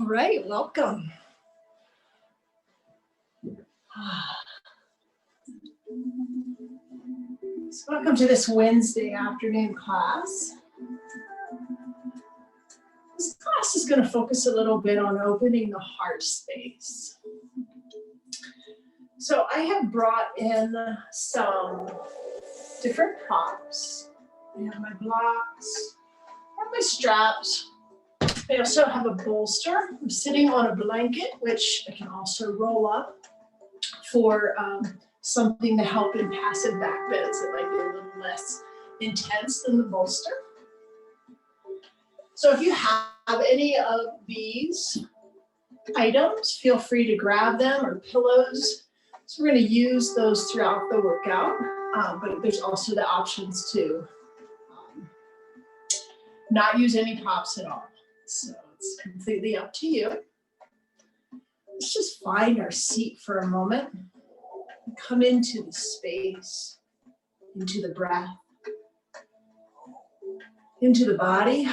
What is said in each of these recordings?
All right, welcome. So welcome to this Wednesday afternoon class. This class is going to focus a little bit on opening the heart space. So I have brought in some different props. I have my blocks, I have my straps. I also have a bolster. I'm sitting on a blanket, which I can also roll up for something to help in passive back bends. It might be a little less intense than the bolster. So if you have any of these items, feel free to grab them, or pillows. So we're going to use those throughout the workout, but there's also the options to not use any props at all. So it's completely up to you. Let's just find our seat for a moment. Come into the space, into the breath, into the body.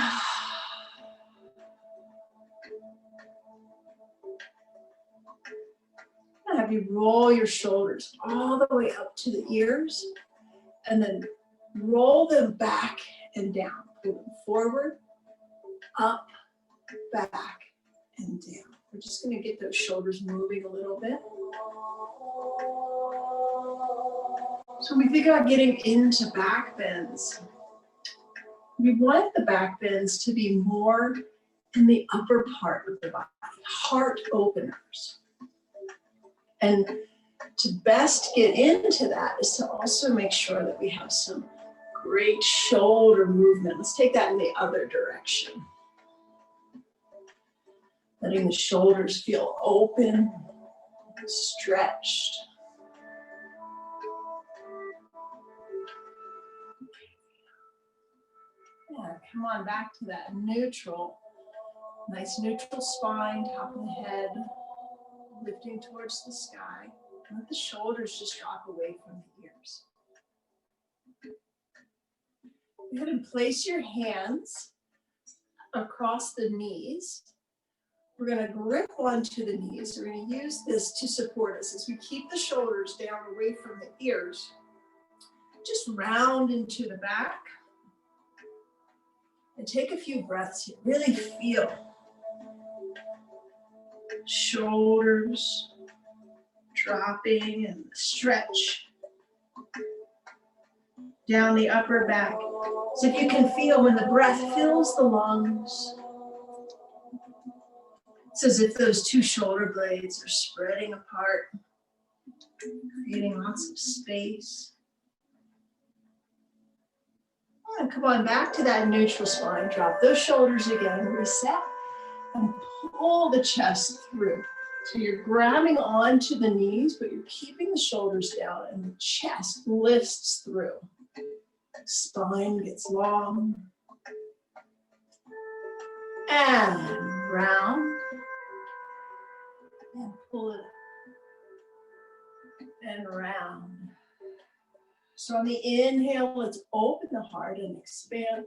I'll have you roll your shoulders all the way up to the ears, and then roll them back and down. Pull them forward, up, back, and down. We're just going to get those shoulders moving a little bit. So when we think about getting into back bends, we want the back bends to be more in the upper part of the body, heart openers. And to best get into that is to also make sure that we have some great shoulder movement. Let's take that in the other direction. Letting the shoulders feel open, stretched. Yeah, come on back to that neutral. Nice neutral spine, top of the head, lifting towards the sky. Let the shoulders just drop away from the ears. Go ahead and place your hands across the knees. We're going to grip onto the knees. We're going to use this to support us as we keep the shoulders down away from the ears. Just round into the back. And take a few breaths here. Really feel shoulders dropping and stretch down the upper back. So if you can feel when the breath fills the lungs, it's as if those two shoulder blades are spreading apart, creating lots of space. And come on back to that neutral spine. Drop those shoulders again, reset, and pull the chest through. So you're grabbing onto the knees, but you're keeping the shoulders down, and the chest lifts through. Spine gets long. And round. And pull it up. And round. So on the inhale, let's open the heart and expand.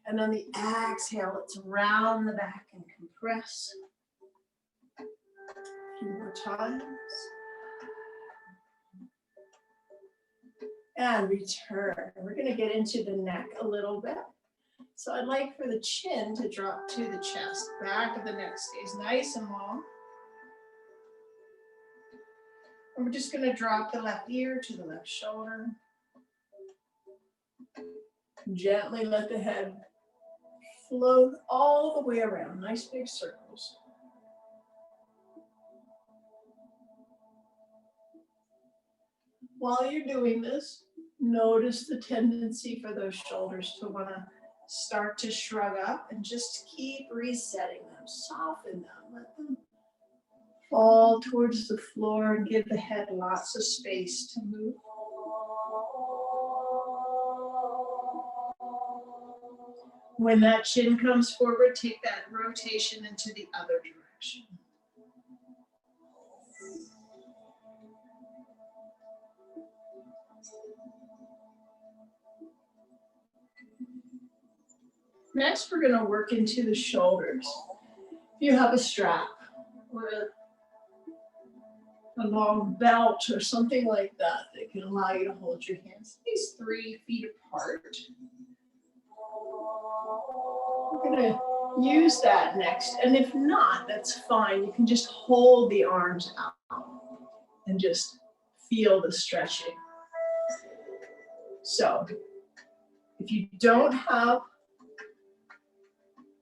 And on the exhale, let's round the back and compress. A few more times. And return. We're going to get into the neck a little bit. So I'd like for the chin to drop to the chest. Back of the neck stays nice and long. And we're just going to drop the left ear to the left shoulder. Gently let the head float all the way around. Nice big circles. While you're doing this, notice the tendency for those shoulders to want to start to shrug up, and just keep resetting them. Soften them. Let them fall towards the floor and give the head lots of space to move. When that chin comes forward, take that rotation into the other direction. Next, we're going to work into the shoulders. If you have a strap or a long belt or something like that that can allow you to hold your hands at least 3 feet apart. We're going to use that next. And if not, that's fine. You can just hold the arms out and just feel the stretching. So if you don't have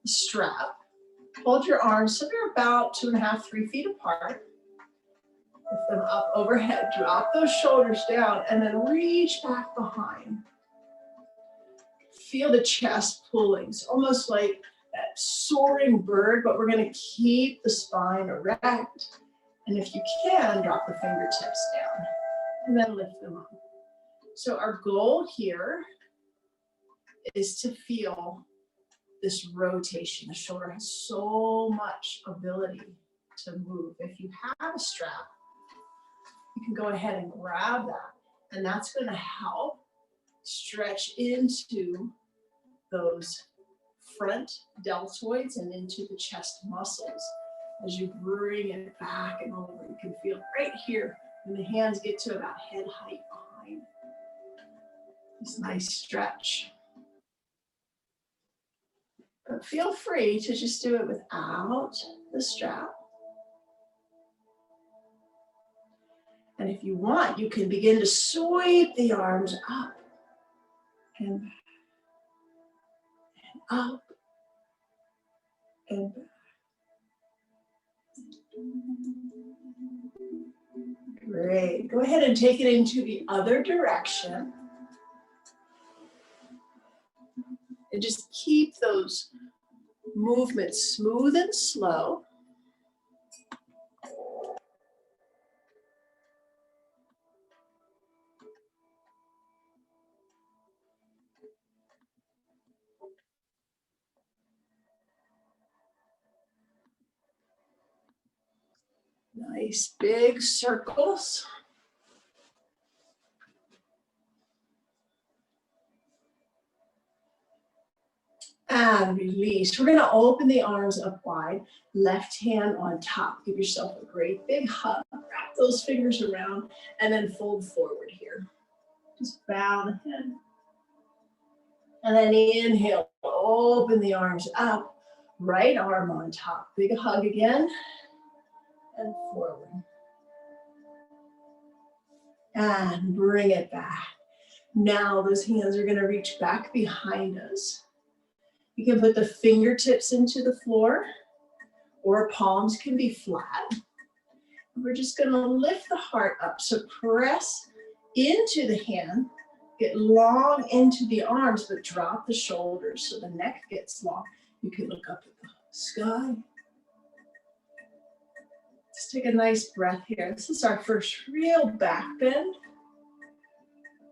a strap, hold your arms so they're about 2.5, 3 feet apart. Lift them up overhead, drop those shoulders down, and then reach back behind. Feel the chest pulling. It's almost like that soaring bird, but we're going to keep the spine erect. And if you can, drop the fingertips down and then lift them up. So our goal here is to feel this rotation. The shoulder has so much ability to move. If you have a strap, you can go ahead and grab that, and that's going to help stretch into those front deltoids and into the chest muscles as you bring it back and over. You can feel right here when the hands get to about head height behind. This nice stretch. But feel free to just do it without the strap. And if you want, you can begin to sweep the arms up and back and up and back. Great. Go ahead and take it into the other direction. And just keep those movements smooth and slow. Nice big circles. And release. We're going to open the arms up wide, left hand on top. Give yourself a great big hug. Wrap those fingers around and then fold forward here. Just bow the head. And then inhale, open the arms up, right arm on top. Big hug again and forward. And bring it back. Now those hands are going to reach back behind us. You can put the fingertips into the floor or palms can be flat. We're just going to lift the heart up. So press into the hand, get long into the arms, but drop the shoulders so the neck gets long. You can look up at the sky. Let's take a nice breath here. This is our first real back bend.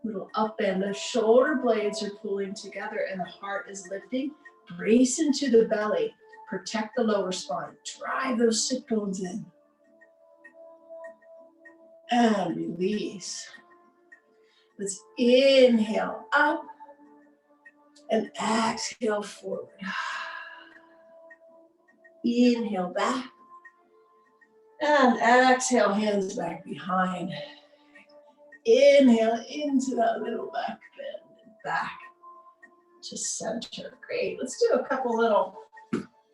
Little up bend. The shoulder blades are pulling together and the heart is lifting. Brace into the belly. Protect the lower spine. Drive those sit bones in. And release. Let's inhale up and exhale forward. Inhale back and exhale, hands back behind. Inhale into that little back bend and back to center. Great. Let's do a couple little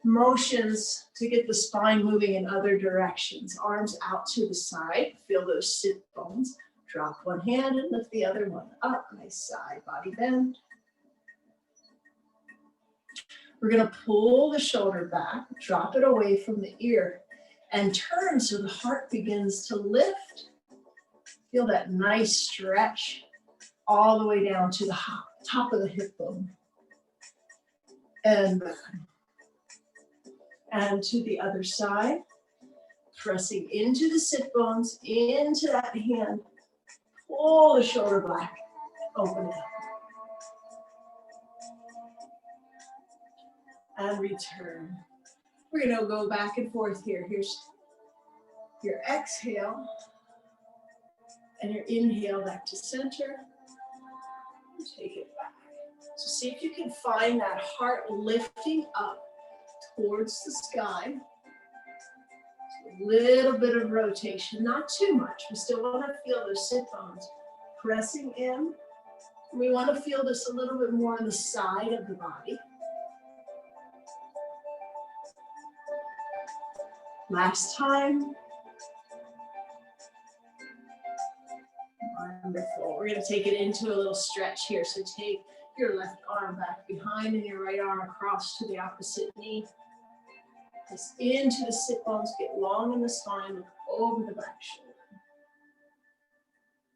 motions to get the spine moving in other directions. Arms out to the side. Feel those sit bones. Drop one hand and lift the other one up. Nice side body bend. We're going to pull the shoulder back, drop it away from the ear, and turn so the heart begins to lift. Feel that nice stretch all the way down to the top of the hip bone. And back. And to the other side, pressing into the sit bones, into that hand. Pull the shoulder back, open it up. And return. We're going to go back and forth here. Here's your exhale and your inhale back to center. Take it back. So see if you can find that heart lifting up towards the sky. A little bit of rotation, not too much. We still want to feel those sit bones pressing in. We want to feel this a little bit more on the side of the body. Last time. Wonderful. We're going to take it into a little stretch here. So take your left arm back behind and your right arm across to the opposite knee. Press into the sit bones, get long in the spine, look over the back shoulder.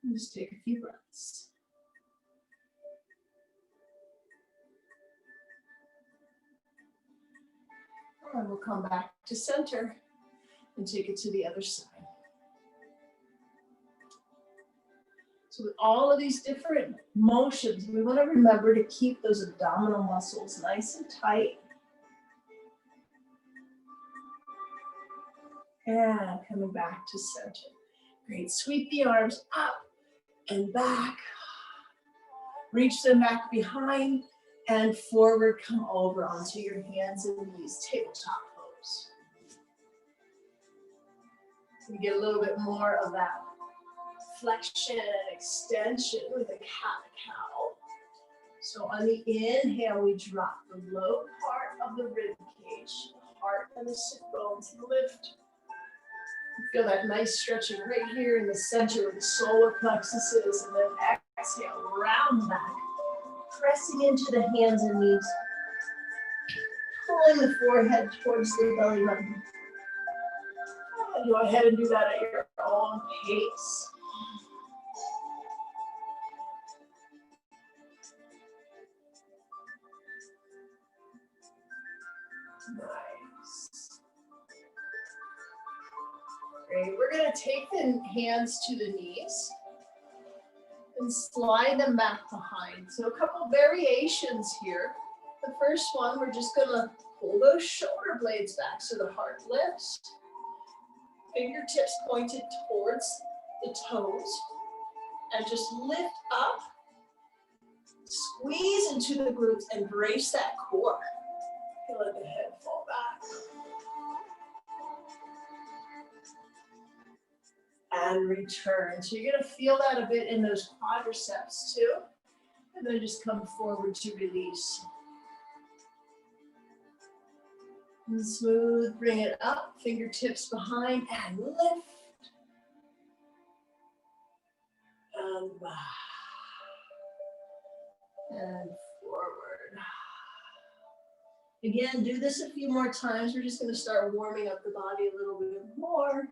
And just take a few breaths. And we'll come back to center and take it to the other side. So with all of these different motions, we want to remember to keep those abdominal muscles nice and tight. And coming back to center. Great, sweep the arms up and back. Reach them back behind and forward, come over onto your hands and knees, tabletop pose. We get a little bit more of that flexion and extension with a cat-cow. So on the inhale, we drop the low part of the rib cage, the heart and the sit bones lift. Feel that nice stretching right here in the center where the solar plexus is, and then exhale, round back, pressing into the hands and knees, pulling the forehead towards the belly button. Go ahead and do that at your own pace. Nice. Great. We're going to take the hands to the knees and slide them back behind. So a couple variations here. The first one, we're just going to pull those shoulder blades back so the heart lifts. Fingertips pointed towards the toes. And just lift up. Squeeze into the glutes and brace that core. Let the head fall back. And return. So you're going to feel that a bit in those quadriceps too. And then just come forward to release. And smooth, bring it up, fingertips behind, and lift. And back. And forward. Again, do this a few more times. We're just going to start warming up the body a little bit more.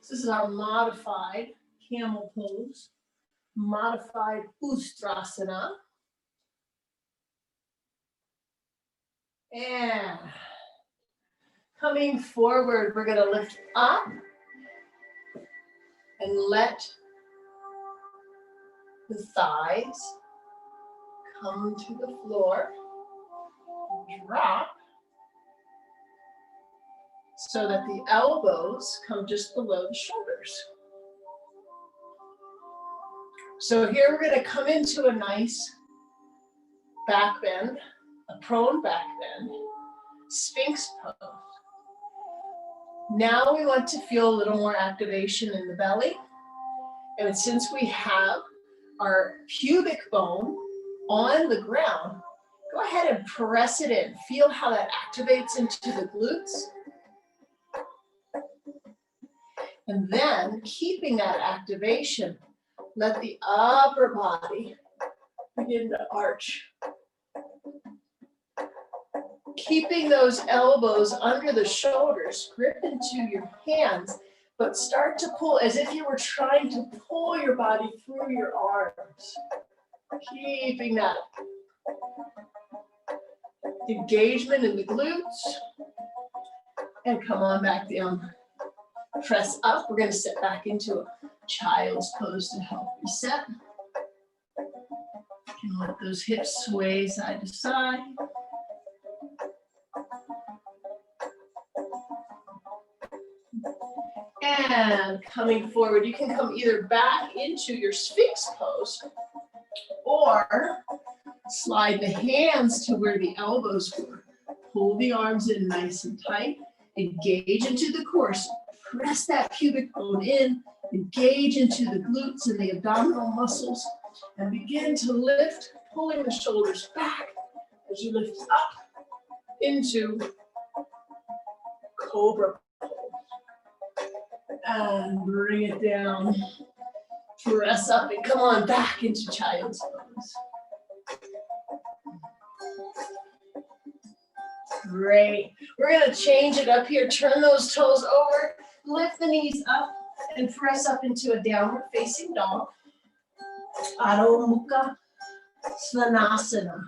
This is our modified camel pose, modified Ustrasana. And coming forward, we're going to lift up and let the thighs come to the floor, drop, so that the elbows come just below the shoulders. So here we're going to come into a nice back bend, a prone back bend, Sphinx pose. Now we want to feel a little more activation in the belly. And since we have our pubic bone on the ground, go ahead and press it in. Feel how that activates into the glutes. And then, keeping that activation, let the upper body begin to arch. Keeping those elbows under the shoulders, grip into your hands, but start to pull as if you were trying to pull your body through your arms. Keeping that engagement in the glutes. And come on back down. Press up. We're going to sit back into a child's pose to help reset. You can let those hips sway side to side. And coming forward, you can come either back into your Sphinx pose or slide the hands to where the elbows were. Pull the arms in nice and tight. Engage into the core. Press that pubic bone in. Engage into the glutes and the abdominal muscles. And begin to lift, pulling the shoulders back as you lift up into cobra. And bring it down. Press up and come on back into child's pose. Great. We're going to change it up here. Turn those toes over. Lift the knees up and press up into a downward facing dog. Adho Mukha Svanasana.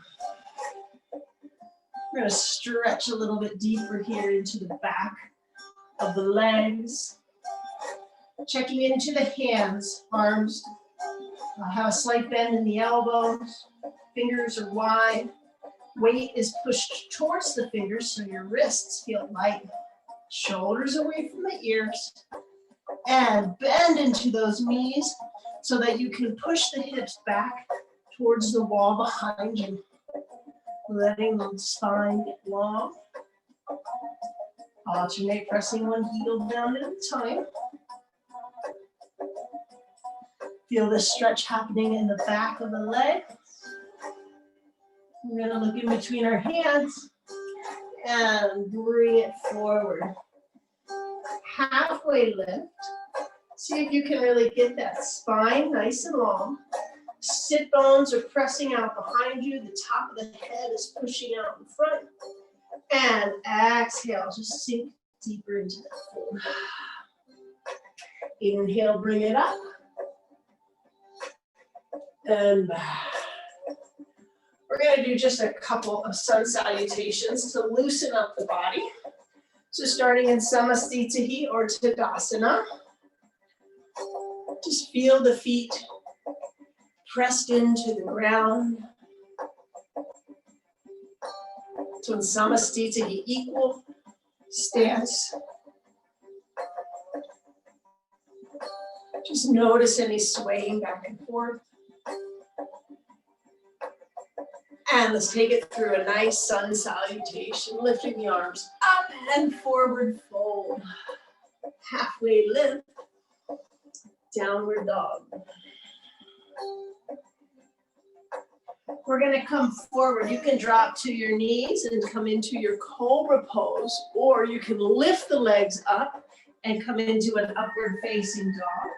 We're going to stretch a little bit deeper here into the back of the legs. Checking into the hands, arms. Have a slight bend in the elbows. Fingers are wide. Weight is pushed towards the fingers so your wrists feel light. Shoulders away from the ears. And bend into those knees so that you can push the hips back towards the wall behind you. Letting the spine get long. Alternate pressing one heel down at a time. Feel the stretch happening in the back of the leg. We're going to look in between our hands and bring it forward. Halfway lift. See if you can really get that spine nice and long. Sit bones are pressing out behind you. The top of the head is pushing out in front. And exhale, just sink deeper into that fold. Inhale, bring it up. And back. We're going to do just a couple of sun salutations to loosen up the body. So starting in Samastitihi or Tadasana. Just feel the feet pressed into the ground. So in Samastitihi, equal stance. Just notice any swaying back and forth. And let's take it through a nice sun salutation, lifting the arms up and forward fold. Halfway lift, downward dog. We're going to come forward. You can drop to your knees and come into your cobra pose, or you can lift the legs up and come into an upward facing dog.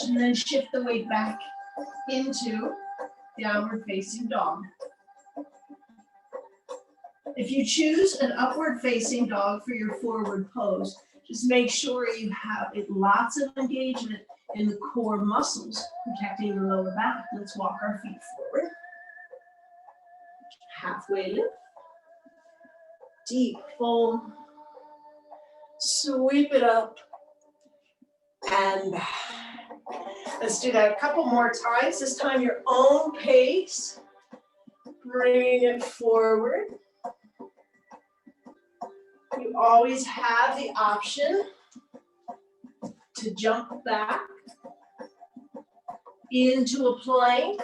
And then shift the weight back into downward facing dog. If you choose an upward facing dog for your forward pose, just make sure you have lots of engagement in the core muscles, protecting the lower back. Let's walk our feet forward. Halfway lift. Deep fold. Sweep it up and back. Let's do that a couple more times. This time your own pace. Bringing it forward. You always have the option to jump back into a plank.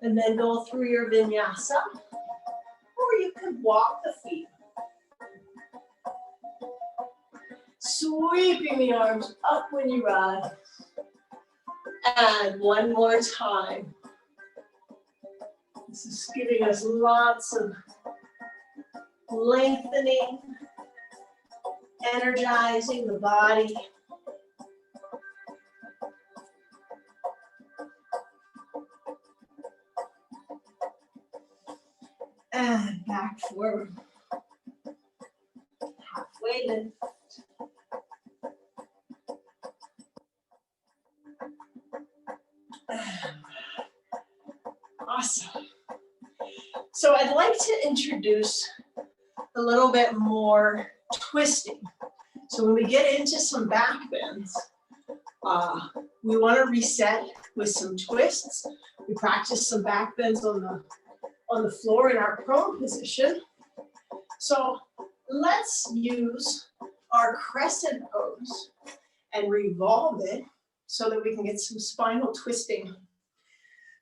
And then go through your vinyasa. Or you can walk the feet. Sweeping the arms up when you rise. And one more time. This is giving us lots of lengthening, energizing the body. And back forward. Halfway lift. Awesome. So I'd like to introduce a little bit more twisting. So when we get into some back bends, we want to reset with some twists. We practice some back bends on the floor in our prone position. So let's use our crescent pose and revolve it so that we can get some spinal twisting.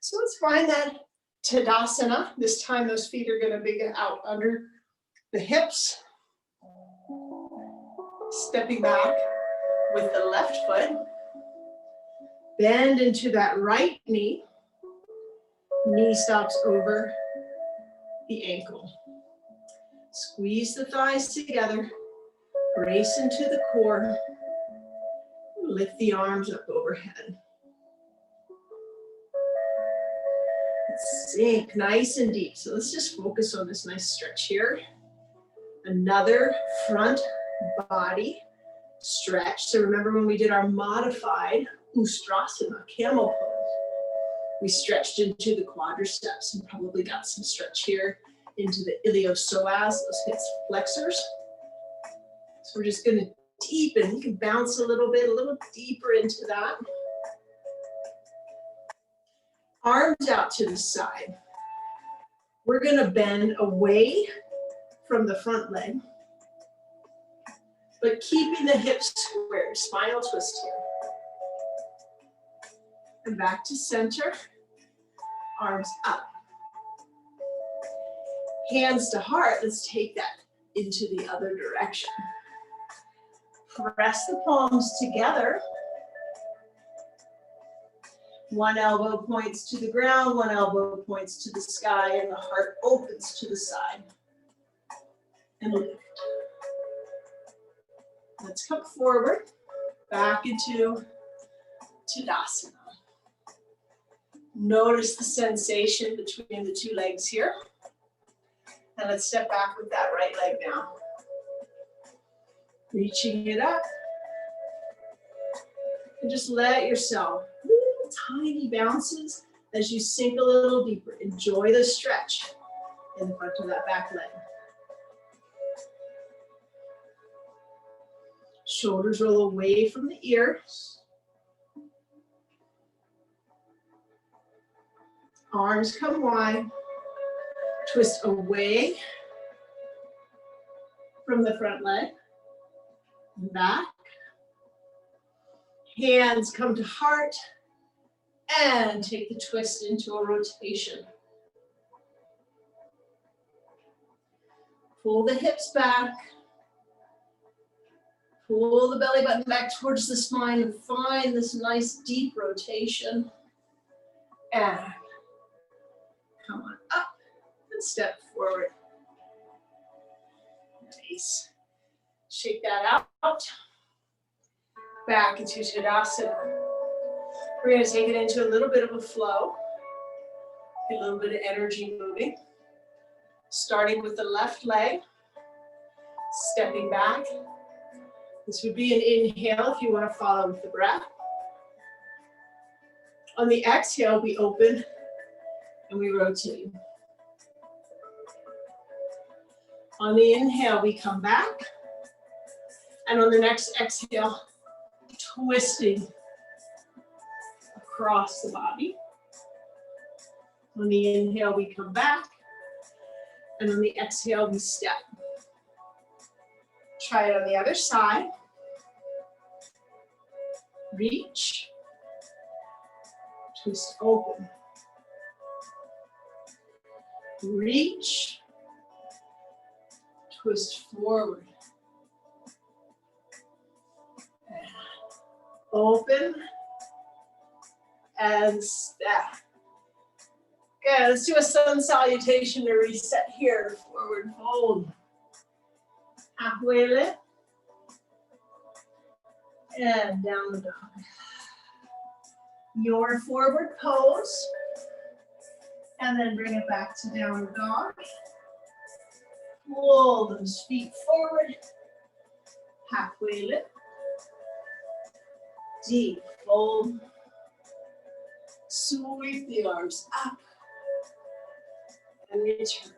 So let's find that Tadasana. This time those feet are gonna be out under the hips. Stepping back with the left foot. Bend into that right knee. Knee stops over the ankle. Squeeze the thighs together. Brace into the core. Lift the arms up overhead. Sink nice and deep. So let's just focus on this nice stretch here. Another front body stretch. So remember when we did our modified Ustrasana, camel pose, we stretched into the quadriceps and probably got some stretch here into the iliopsoas, those hip flexors. So we're just gonna deepen. You can bounce a little deeper into that. Arms out to the side. We're gonna bend away from the front leg, but keeping the hips squared, spinal twist here. And back to center, arms up. Hands to heart, let's take that into the other direction. Press the palms together. One elbow points to the ground, one elbow points to the sky, and the heart opens to the side. And lift. Let's come forward, back into Tadasana. Notice the sensation between the two legs here. And let's step back with that right leg now. Reaching it up. And just let yourself, little tiny bounces as you sink a little deeper. Enjoy the stretch in the front of that back leg. Shoulders roll away from the ears. Arms come wide. Twist away from the front leg. Back. Hands come to heart. And take the twist into a rotation. Pull the hips back. Pull the belly button back towards the spine and find this nice deep rotation. And come on up and step forward. Nice. Shake that out. Back into Tadasana. We're going to take it into a little bit of a flow. Get a little bit of energy moving. Starting with the left leg. Stepping back. This would be an inhale if you want to follow with the breath. On the exhale, we open and we rotate. On the inhale, we come back. And on the next exhale, twisting across the body. On the inhale, we come back. And on the exhale, we step. Try it on the other side. Reach. Twist open. Reach. Twist forward. Open. And step. Good, let's do a sun salutation to reset here. Forward fold. Halfway lift. And down the dog. Your forward pose. And then bring it back to downward dog. Pull those feet forward. Halfway lift. Deep fold. Sweep the arms up. And return.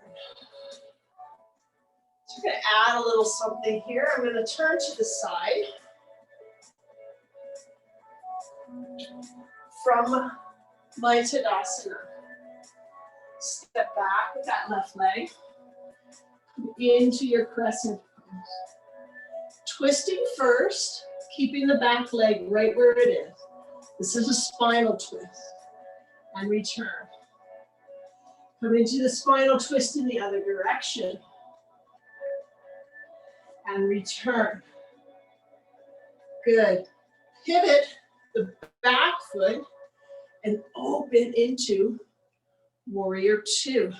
So we're going to add a little something here. I'm going to turn to the side. From my Tadasana. Step back with that left leg. Into your crescent pose. Twisting first, keeping the back leg right where it is. This is a spinal twist. and return. Come into the spinal twist in the other direction. And return. Good. Pivot the back foot and open into warrior two.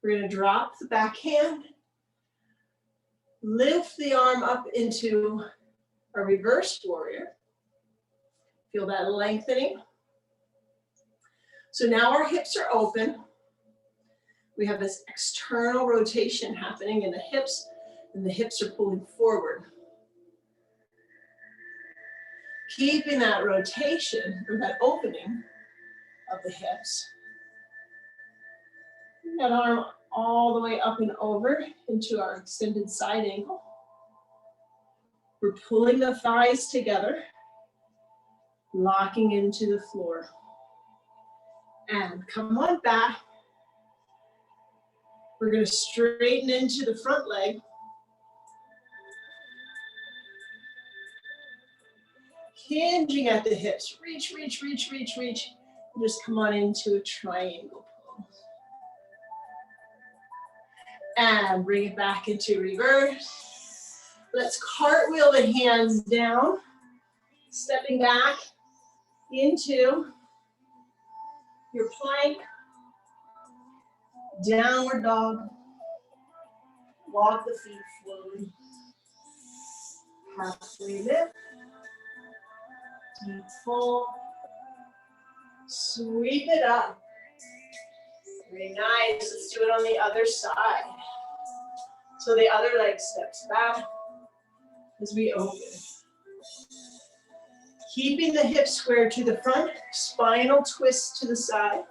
We're going to drop the back hand, lift the arm up into a reverse warrior. Feel that lengthening. So now our hips are open. We have this external rotation happening in the hips, and the hips are pulling forward. Keeping that rotation, or that opening of the hips. That arm all the way up and over into our extended side angle. We're pulling the thighs together, locking into the floor. And come on back. We're going to straighten into the front leg. Hinging at the hips. Reach, reach, reach, reach, reach. And just come on into a triangle pull. And bring it back into reverse. Let's cartwheel the hands down. Stepping back into your plank. Downward dog. Walk the feet forward. Halfway lift. Deep fold. Sweep it up. Very nice. Let's do it on the other side. So the other leg steps back as we open. Keeping the hips square to the front, spinal twist to the side.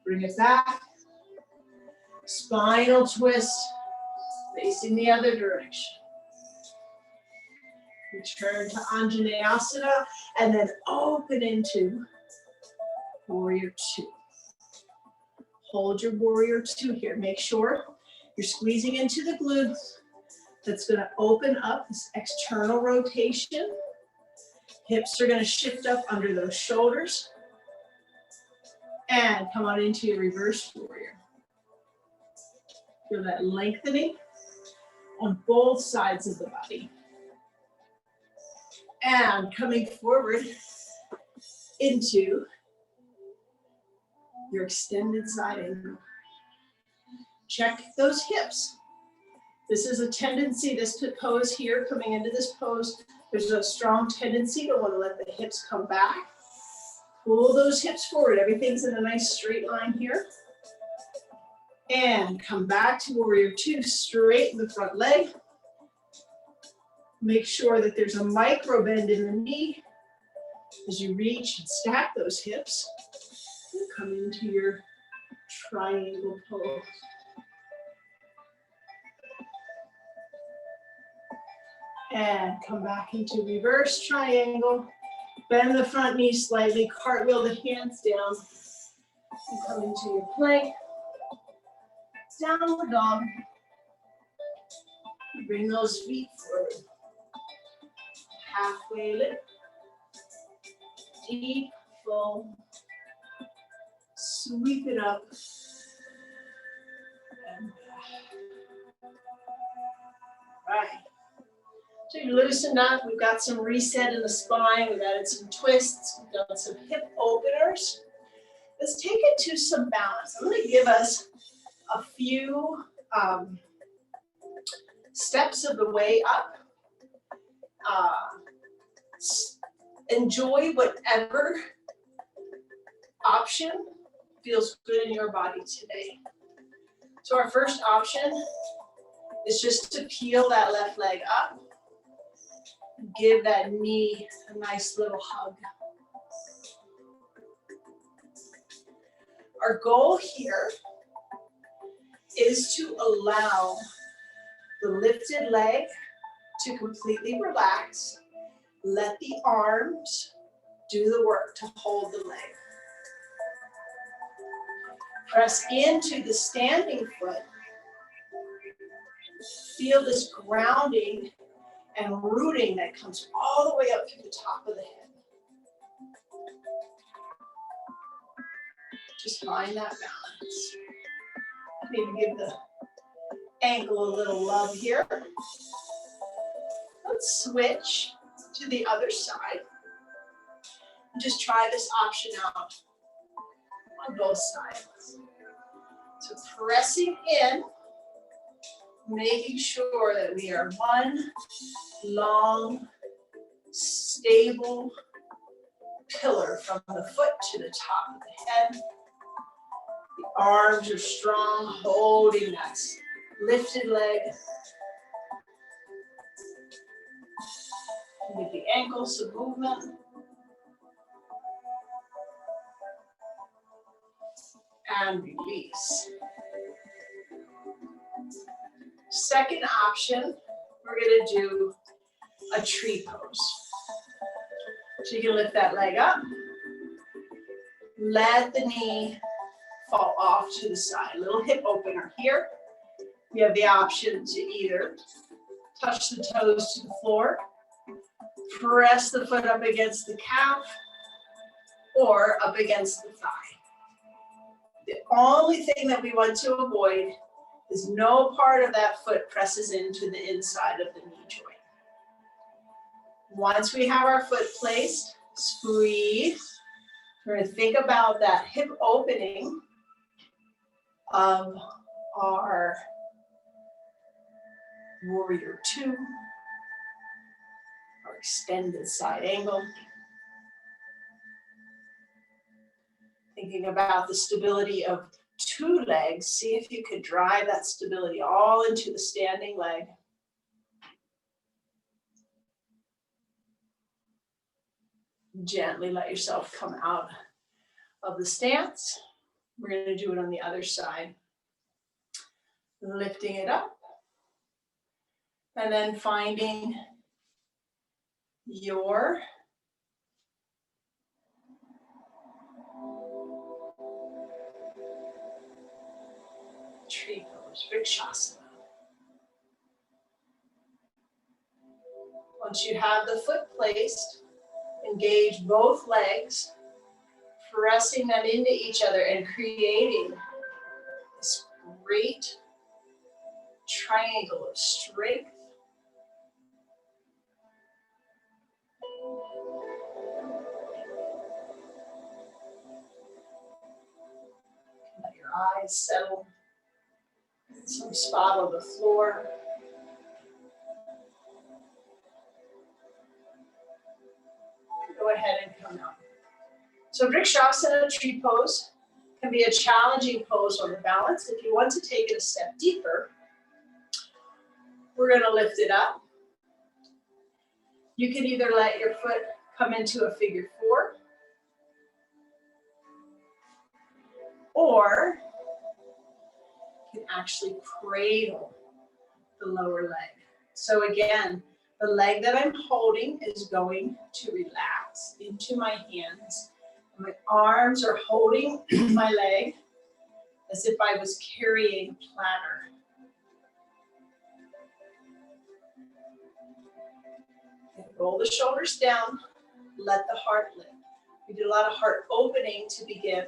Bring it back. Spinal twist, facing the other direction. Return to Anjaneyasana, and then open into warrior two. Hold your warrior two here. Make sure you're squeezing into the glutes. That's going to open up this external rotation. Hips are going to shift up under those shoulders. And come on into your reverse warrior. Feel that lengthening on both sides of the body. And coming forward into your extended side angle. Check those hips. This is a tendency, this pose here, coming into this pose, there's a strong tendency to want to let the hips come back. Pull those hips forward. Everything's in a nice straight line here. And come back to warrior two, straighten the front leg. Make sure that there's a micro bend in the knee as you reach and stack those hips. And come into your triangle pose. And come back into reverse triangle. Bend the front knee slightly, cartwheel the hands down. And come into your plank. Downward dog. Bring those feet forward. Halfway lift. Deep fold. Sweep it up. And back. Right. So you loosened up. We've got some reset in the spine. We've added some twists. We've done some hip openers. Let's take it to some balance. I'm going to give us a few steps of the way up. Enjoy whatever option feels good in your body today. So our first option is just to peel that left leg up. Give that knee a nice little hug. Our goal here is to allow the lifted leg to completely relax. Let the arms do the work to hold the leg. Press into the standing foot. Feel this grounding and rooting that comes all the way up to the top of the head. Just find that balance. Maybe give the ankle a little love here. Let's switch to the other side. And just try this option out on both sides. So pressing in, making sure that we are one long, stable pillar from the foot to the top of the head. The arms are strong, holding that lifted leg. With the ankles, some movement. And release. Second option, we're going to do a tree pose. So you can lift that leg up. Let the knee fall off to the side. A little hip opener here. You have the option to either touch the toes to the floor, press the foot up against the calf, or up against the thigh. The only thing that we want to avoid is no part of that foot presses into the inside of the knee joint. Once we have our foot placed, squeeze. We're going to think about that hip opening of our warrior two, our extended side angle. Thinking about the stability of two legs, see if you could drive that stability all into the standing leg. Gently let yourself come out of the stance. We're going to do it on the other side. Lifting it up. And then finding your tree pose, Vrikshasana. Once you have the foot placed, engage both legs, pressing them into each other and creating this great triangle of strength. Let your eyes settle in some spot on the floor. Go ahead and come out. So Vrikshasana, tree pose, can be a challenging pose on the balance. If you want to take it a step deeper, we're going to lift it up. You can either let your foot come into a figure four, or you can actually cradle the lower leg. So again, the leg that I'm holding is going to relax into my hands. My arms are holding my leg as if I was carrying a platter. Roll the shoulders down, let the heart lift. We do a lot of heart opening to begin.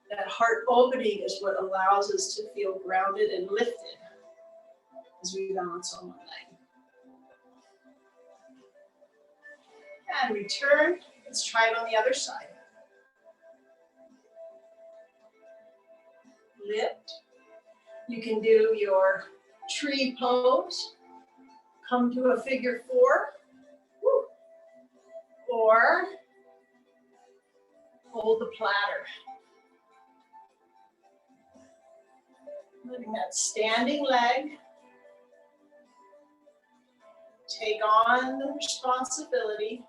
That heart opening is what allows us to feel grounded and lifted as we balance on one leg. And return. Let's try it on the other side. Lift. You can do your tree pose. Come to a figure four. Woo. Or hold the platter. Letting that standing leg take on the responsibility.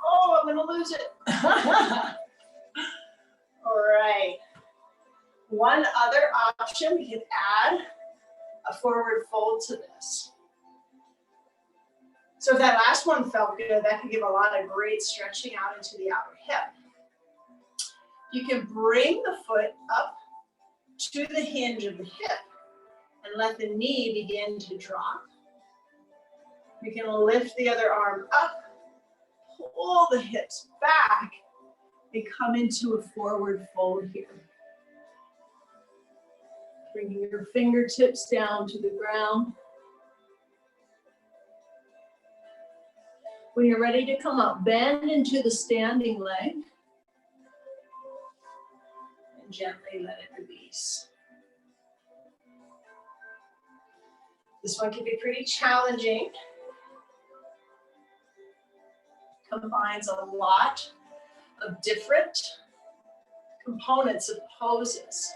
Oh, I'm going to lose it. All right. One other option, we can add a forward fold to this. So if that last one felt good, that can give a lot of great stretching out into the outer hip. You can bring the foot up to the hinge of the hip and let the knee begin to drop. We can lift the other arm up, pull the hips back, and come into a forward fold here. Bringing your fingertips down to the ground. When you're ready to come up, bend into the standing leg. And gently let it release. This one can be pretty challenging. Combines a lot of different components of poses.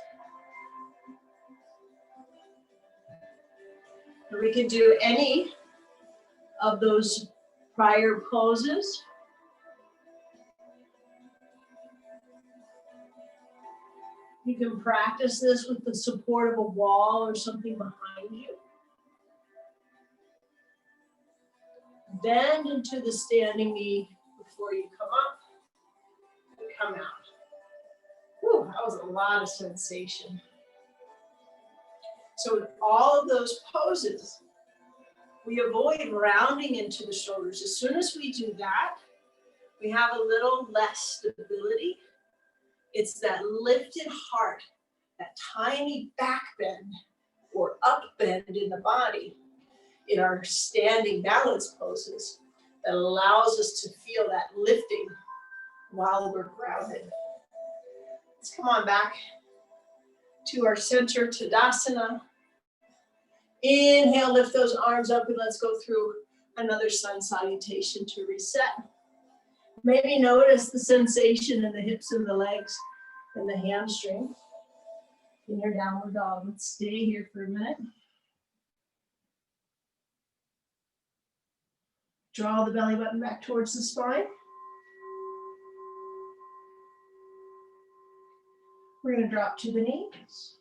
And we can do any of those prior poses. You can practice this with the support of a wall or something behind you. Bend into the standing knee before you come up and come out. Whew, that was a lot of sensation. So with all of those poses, we avoid rounding into the shoulders. As soon as we do that, we have a little less stability. It's that lifted heart, that tiny back bend or up bend in the body in our standing balance poses that allows us to feel that lifting while we're grounded. Let's come on back to our center Tadasana. Inhale, lift those arms up, and let's go through another sun salutation to reset. Maybe notice the sensation in the hips and the legs and the hamstring in your downward dog. Let's stay here for a minute. Draw the belly button back towards the spine. We're going to drop to the knees.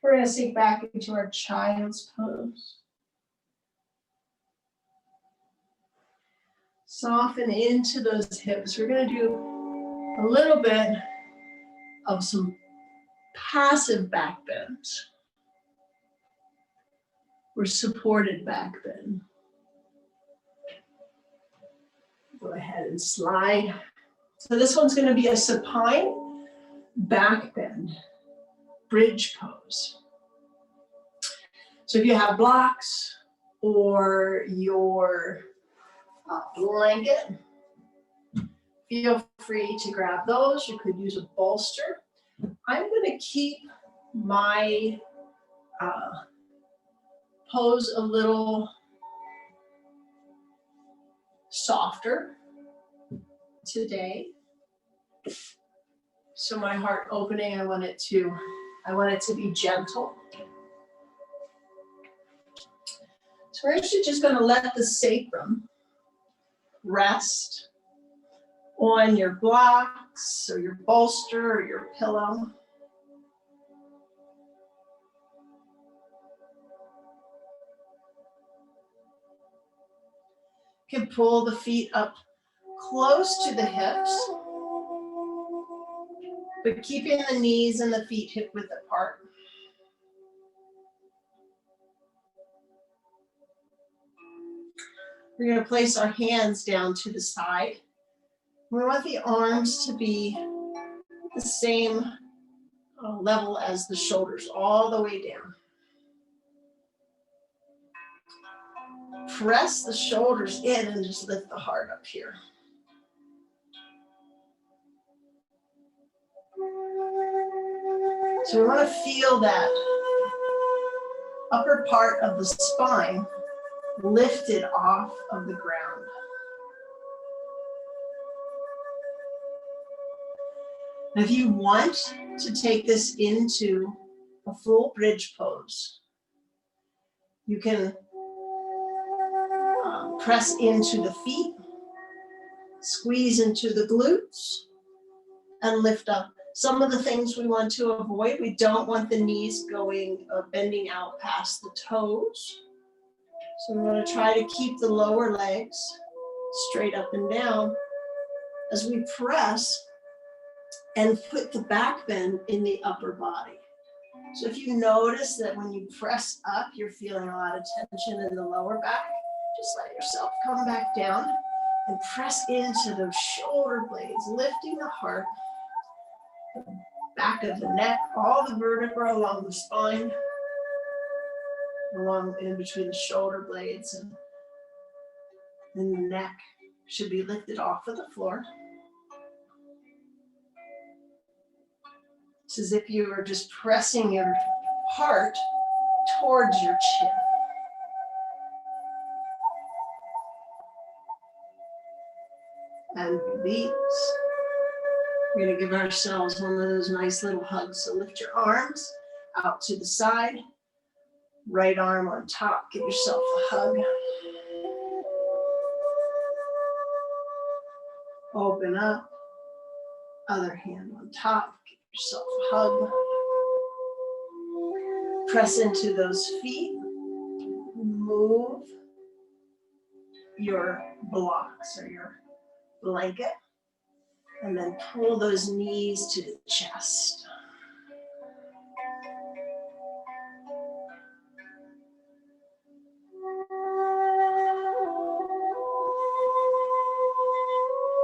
We're going to sink back into our child's pose. Soften into those hips. We're going to do a little bit of some passive back bends. Or supported back bend. Go ahead and slide. So this one's going to be a supine back bend. Bridge pose. So if you have blocks or your blanket, feel free to grab those. You could use a bolster. I'm going to keep my pose a little softer today. So my heart opening, I want it to be gentle. So we're actually just going to let the sacrum rest on your blocks or your bolster or your pillow. You can pull the feet up close to the hips, but keeping the knees and the feet hip width apart. We're going to place our hands down to the side. We want the arms to be the same level as the shoulders, all the way down. Press the shoulders in and just lift the heart up here. So we want to feel that upper part of the spine lifted off of the ground. If you want to take this into a full bridge pose, you can press into the feet, squeeze into the glutes, and lift up. Some of the things we want to avoid, we don't want the knees going or bending out past the toes. So we want to try to keep the lower legs straight up and down as we press and put the back bend in the upper body. So if you notice that when you press up, you're feeling a lot of tension in the lower back, just let yourself come back down and press into those shoulder blades, lifting the heart, the back of the neck, all the vertebra along the spine, along in between the shoulder blades, and then the neck should be lifted off of the floor. It's as if you were just pressing your heart towards your chin. And release. We're going to give ourselves one of those nice little hugs. So lift your arms out to the side, right arm on top. Give yourself a hug. Open up, other hand on top. Give yourself a hug. Press into those feet. Move your blocks or your blanket. And then pull those knees to the chest.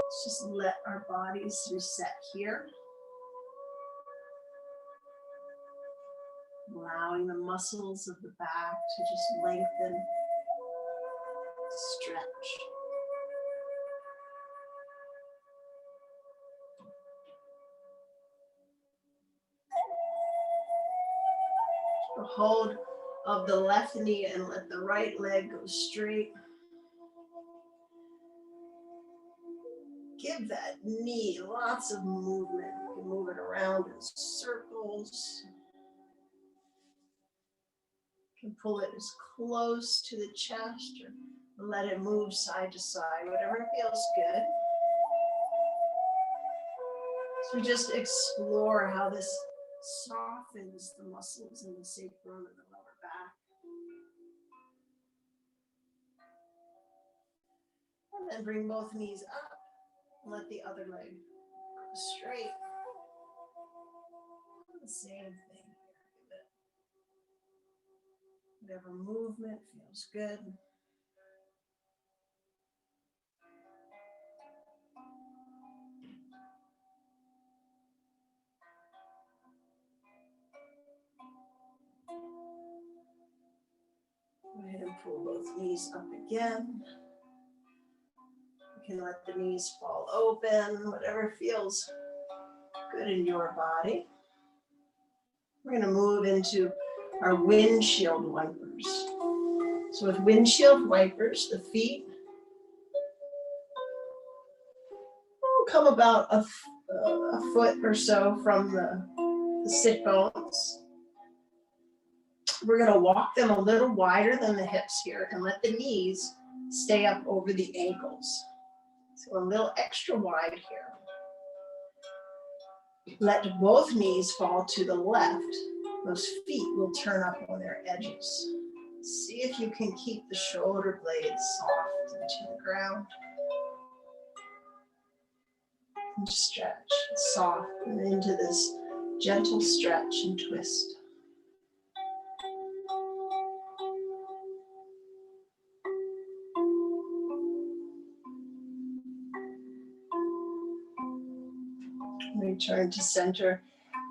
Let's just let our bodies reset here. Allowing the muscles of the back to just lengthen, stretch. Hold of the left knee and let the right leg go straight. Give that knee lots of movement. You can move it around in circles. You can pull it as close to the chest or let it move side to side, whatever feels good. So just explore how this softens the muscles in the sacrum and the lower back. And then bring both knees up and let the other leg go straight. The same thing here. Whatever movement feels good. Go ahead and pull both knees up again. You can let the knees fall open, whatever feels good in your body. We're going to move into our windshield wipers. So with windshield wipers, the feet will come about a foot or so from the sit bones. We're going to walk them a little wider than the hips here and let the knees stay up over the ankles. So a little extra wide here. Let both knees fall to the left. Those feet will turn up on their edges. See if you can keep the shoulder blades soft into the ground. And stretch, soften into this gentle stretch and twist. Return to center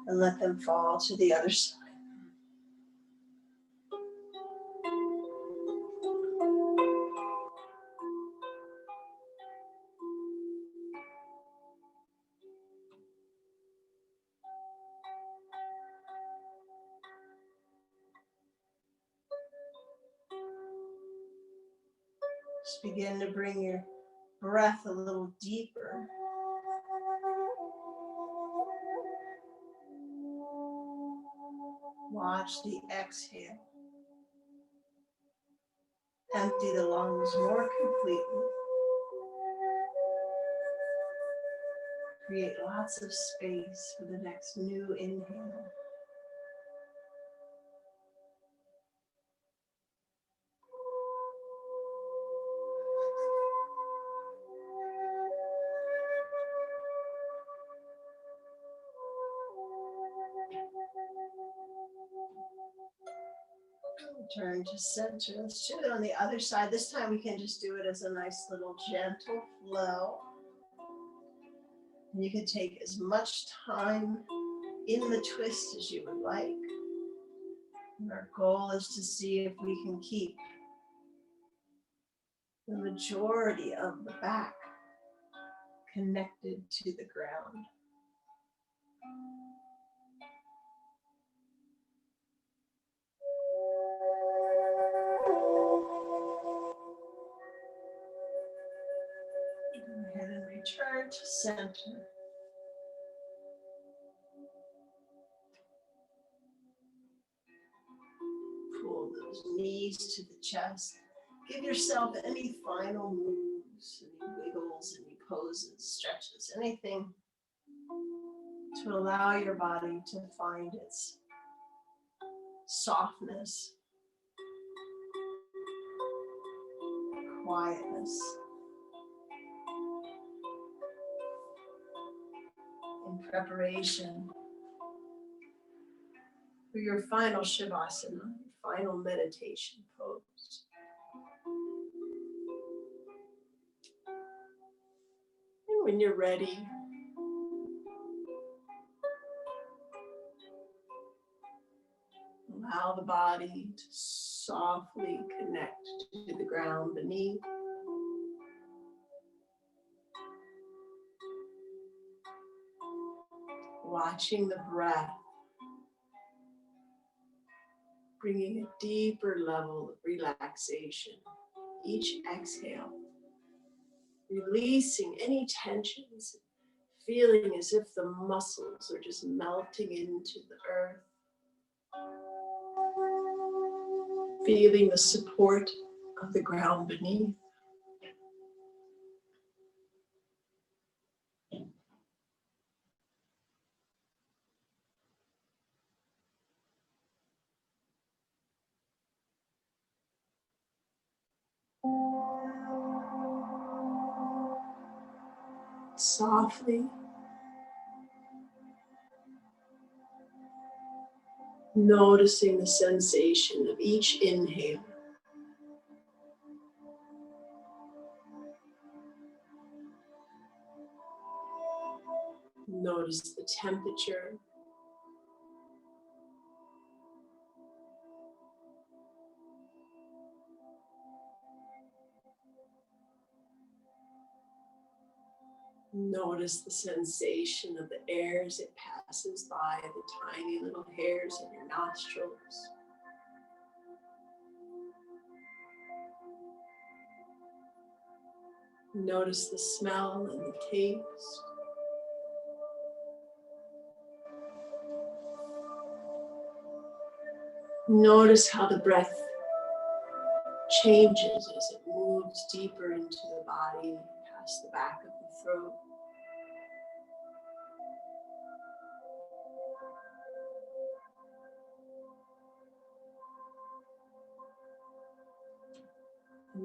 and let them fall to the other side. Just begin to bring your breath a little deeper. Watch the exhale. Empty the lungs more completely. Create lots of space for the next new inhale. Turn to center. Let's do it on the other side. This time we can just do it as a nice little gentle flow. And you can take as much time in the twist as you would like. And our goal is to see if we can keep the majority of the back connected to the ground. Go ahead and return to center. Pull those knees to the chest. Give yourself any final moves, any wiggles, any poses, stretches, anything to allow your body to find its softness, quietness, in preparation for your final Shavasana, your final meditation pose. And when you're ready, allow the body to softly connect to the ground beneath. Watching the breath, bringing a deeper level of relaxation. Each exhale, releasing any tensions, feeling as if the muscles are just melting into the earth. Feeling the support of the ground beneath. Softly, noticing the sensation of each inhale. Notice the temperature. Notice the sensation of the air as it passes by the tiny little hairs in your nostrils. Notice the smell and the taste. Notice how the breath changes as it moves deeper into the body, past the back of the throat.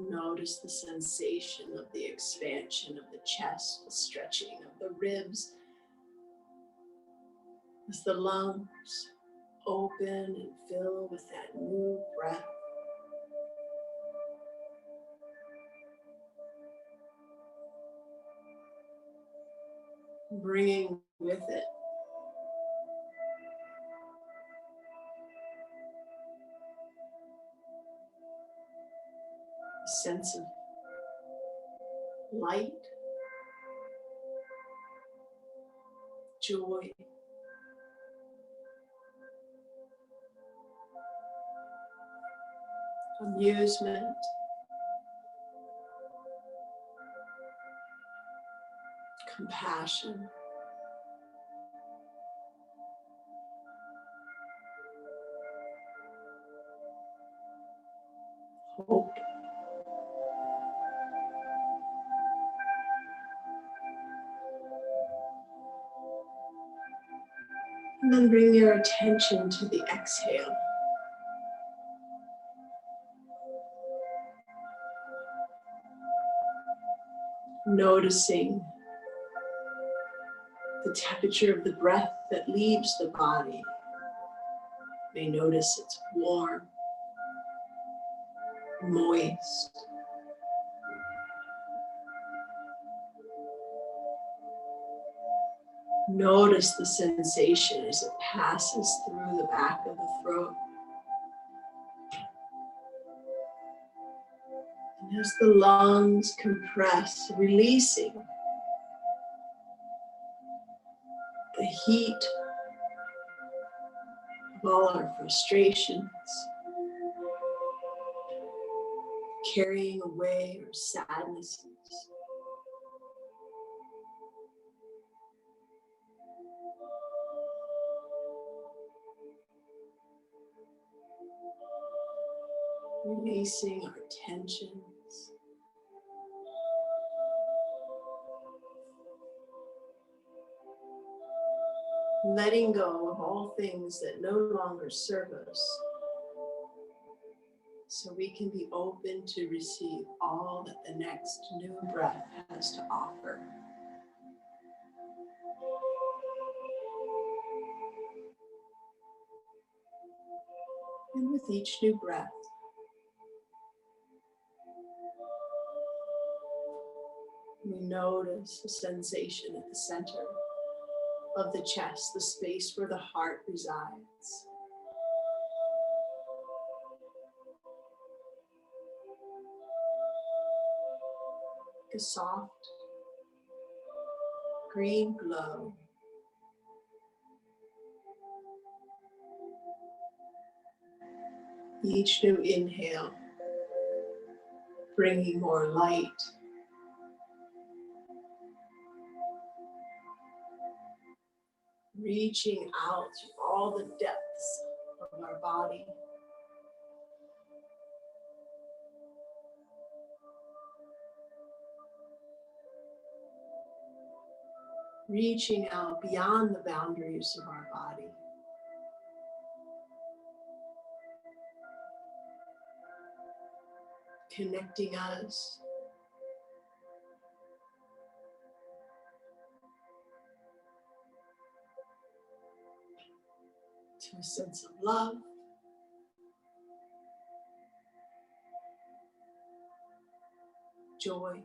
Notice the sensation of the expansion of the chest, the stretching of the ribs, as the lungs open and fill with that new breath. Bringing with it a sense of light, joy, amusement, compassion, hope. And then bring your attention to the exhale. Noticing the temperature of the breath that leaves the body. You may notice it's warm, moist. Notice the sensation as it passes through the back of the throat. And as the lungs compress, releasing the heat of all our frustrations, carrying away our sadnesses. Releasing our tensions. Letting go of all things that no longer serve us, so we can be open to receive all that the next new breath has to offer. And with each new breath, we notice a sensation at the center of the chest, the space where the heart resides. A soft green glow. Each new inhale bringing more light, reaching out to all the depths of our body. Reaching out beyond the boundaries of our body. Connecting us to a sense of love, joy,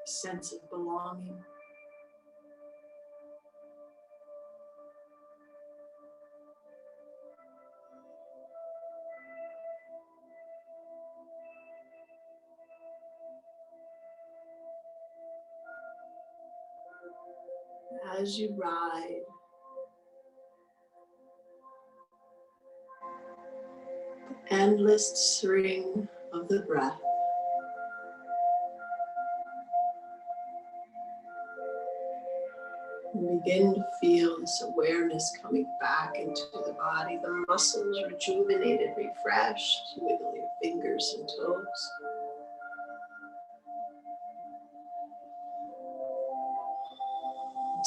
a sense of belonging. As you ride the endless string of the breath, you begin to feel this awareness coming back into the body, the muscles rejuvenated, refreshed. You wiggle your fingers and toes.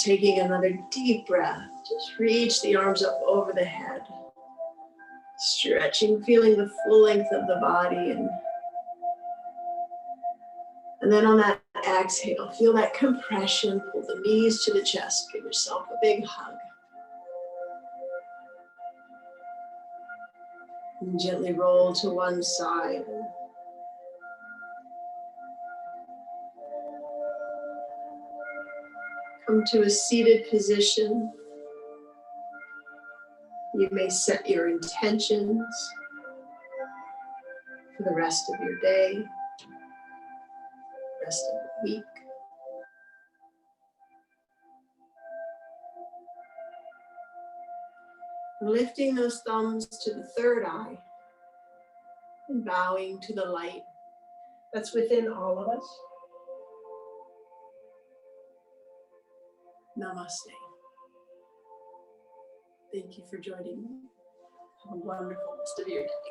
Taking another deep breath, just reach the arms up over the head. Stretching, feeling the full length of the body. And then on that exhale, feel that compression, pull the knees to the chest, give yourself a big hug. And gently roll to one side. Come to a seated position. You may set your intentions for the rest of your day, rest of the week. Lifting those thumbs to the third eye and bowing to the light that's within all of us. Namaste. Thank you for joining me. Have a wonderful rest of your day.